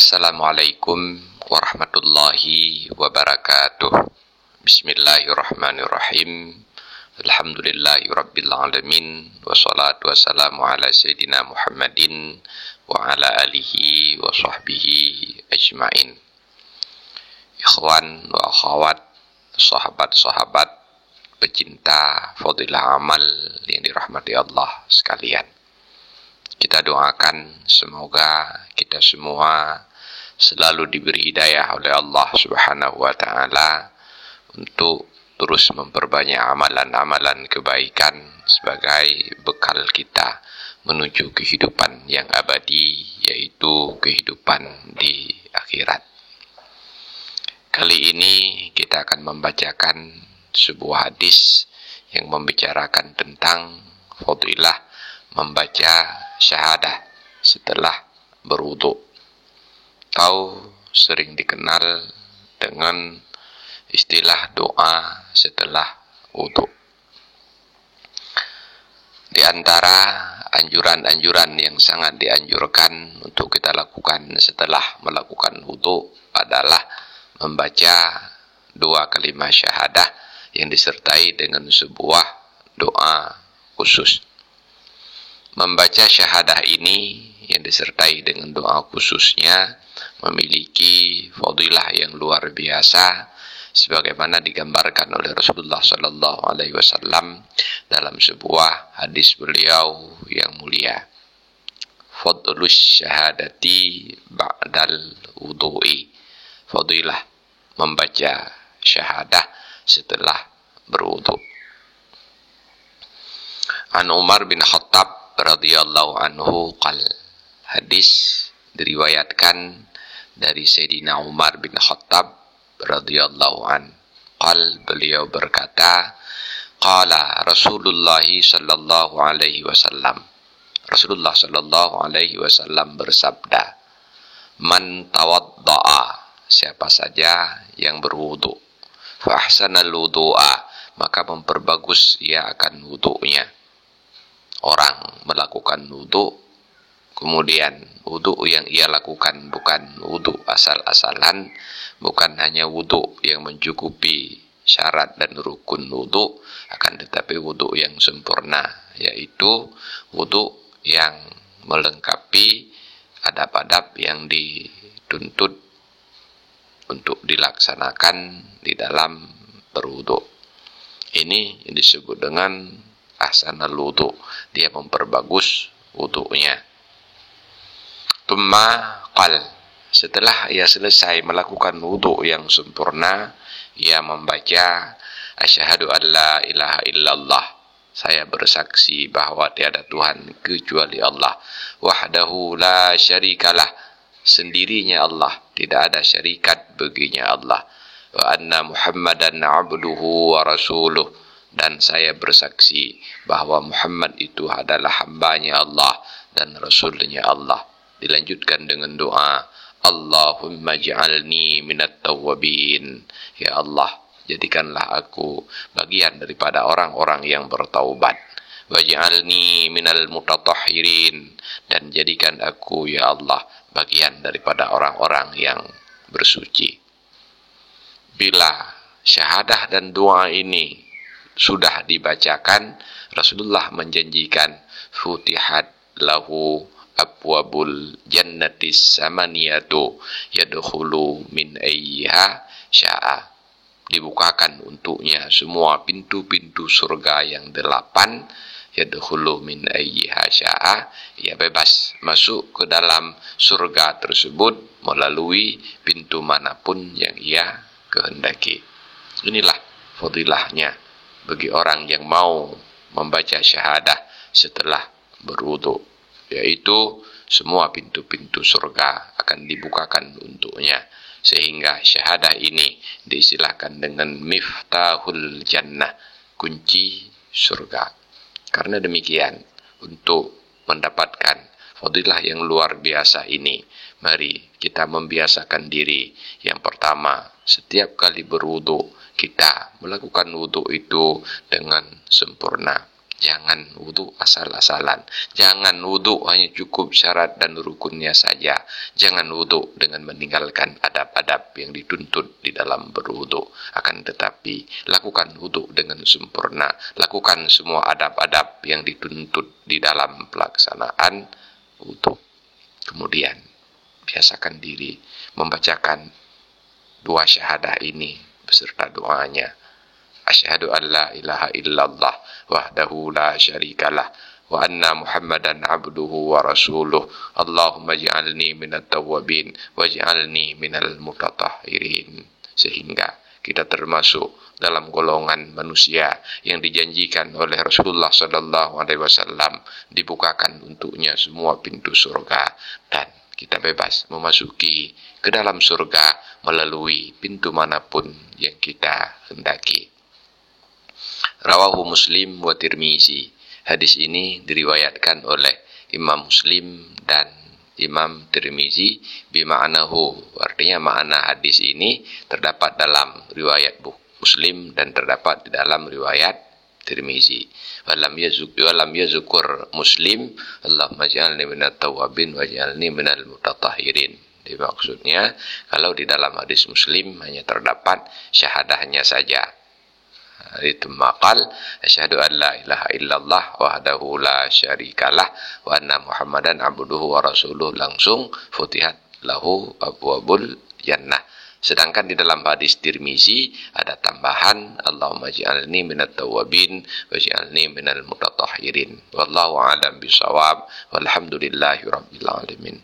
Assalamualaikum warahmatullahi wabarakatuh. Bismillahirrahmanirrahim. Alhamdulillahi rabbil alamin. Wassalatu wassalamu ala sayyidina Muhammadin wa ala alihi wa sahbihi ajmain. Ikhwan wa akhwat, sahabat-sahabat pecinta fadilah amal yang dirahmati Allah sekalian. Kita doakan semoga kita semua selalu diberi hidayah oleh Allah Subhanahu wa taala untuk terus memperbanyak amalan-amalan kebaikan sebagai bekal kita menuju kehidupan yang abadi, yaitu kehidupan di akhirat. Kali ini kita akan membacakan sebuah hadis yang membicarakan tentang fadilah membaca syahadah setelah berwudu, atau sering dikenal dengan istilah doa setelah wudu. Di antara anjuran-anjuran yang sangat dianjurkan untuk kita lakukan setelah melakukan wudu adalah membaca dua kalimat syahadah yang disertai dengan sebuah doa khusus. Membaca syahadah ini yang disertai dengan doa khususnya memiliki fadilah yang luar biasa sebagaimana digambarkan oleh Rasulullah sallallahu alaihi wasallam dalam sebuah hadis beliau yang mulia. Fadlus syahadati ba'dal wudu'i. Fadilah membaca syahadah setelah berwudu. An Umar bin Khattab radhiyallahu anhu qal. Hadis diriwayatkan dari Sayyidina Umar bin Khattab radhiyallahu an. Qal, beliau berkata, qala Rasulullah sallallahu alaihi wasallam. Rasulullah sallallahu alaihi wasallam bersabda, man tawaddaa, siapa saja yang berwudu, fa ahsanal wudu'a, maka memperbagus ia akan wudunya. Orang melakukan wudu, kemudian wudu yang ia lakukan bukan wudu asal-asalan, bukan hanya wudu yang mencukupi syarat dan rukun wudu, akan tetapi wudu yang sempurna, yaitu wudu yang melengkapi adab-adab yang dituntut untuk dilaksanakan di dalam berwudu. Ini yang disebut dengan ahsanal wudu, dia memperbagus wudunya. Tumma qal, setelah ia selesai melakukan wudu yang sempurna, ia membaca asyhadu an la ilaha illallah, saya bersaksi bahwa tiada Tuhan kecuali Allah, wahdahu la syarikalah, sendirinya Allah, tidak ada syarikat baginya Allah, wa anna Muhammadan abduhu wa rasuluh, dan saya bersaksi bahwa Muhammad itu adalah hambanya Allah dan rasulnya Allah. Dilanjutkan dengan doa, Allahumma ja'alni minat tawwabin, ya Allah, jadikanlah aku bagian daripada orang-orang yang bertaubat. Waj'alni minal mutatahhirin, dan jadikan aku, ya Allah, bagian daripada orang-orang yang bersuci. Bila syahadah dan doa ini sudah dibacakan, Rasulullah menjanjikan futihat lahu abwabul jannatis samaniyatu yadkhulu min ayyiha sya'a, dibukakan untuknya semua pintu-pintu surga yang 8, yadkhulu min ayyiha sya'a, ia bebas masuk ke dalam surga tersebut melalui pintu manapun yang ia kehendaki. Inilah fadilahnya bagi orang yang mau membaca syahadah setelah berwudu, yaitu semua pintu-pintu surga akan dibukakan untuknya, sehingga syahadah ini diistilahkan dengan miftahul jannah, kunci surga. Karena demikian, untuk mendapatkan fadilah yang luar biasa ini, mari kita membiasakan diri. Yang pertama, setiap kali berwudu kita melakukan wudu itu dengan sempurna. Jangan wudu asal-asalan. Jangan wudu hanya cukup syarat dan rukunnya saja. Jangan wudu dengan meninggalkan adab-adab yang dituntut di dalam berwudu. Akan tetapi, lakukan wudu dengan sempurna. Lakukan semua adab-adab yang dituntut di dalam pelaksanaan wudu. Kemudian, biasakan diri membacakan dua syahadah ini beserta doanya. Asyhadu an la ilaha illallah wahdahu la syarikalah wa anna Muhammadan abduhu wa rasuluh. Allahumma ij'alni minat tawwabin waj'alni minal mutatahhirin. Sehingga kita termasuk dalam golongan manusia yang dijanjikan oleh Rasulullah sallallahu alaihi wasallam dibukakan untuknya semua pintu surga, dan kita bebas memasuki ke dalam surga melalui pintu manapun yang kita hendaki. Rawahu Muslim wa Tirmizi. Hadis ini diriwayatkan oleh Imam Muslim dan Imam Tirmizi bima'nahu. Artinya makna hadis ini terdapat dalam riwayat Muslim dan terdapat di dalam riwayat Tirmizi. Walam yazukur Muslim Allahumma ja'alni minat tawabin waj'alni minal mutatahhirin. Jadi maksudnya kalau di dalam hadis Muslim hanya terdapat syahadahnya saja. Itu maqal asyhadu an la ilaha illallah wahdahu la syarikalah wa anna Muhammadan abduhu wa rasuluh, langsung futihat lahu abwabul jannah. Sedangkan di dalam hadis Tirmizi ada tambahan Allahumma ij'alni minat tawwabin waj'alni minal mutatahhirin. Wallahu a'lam bishawab. Walhamdulillahi rabbil alamin.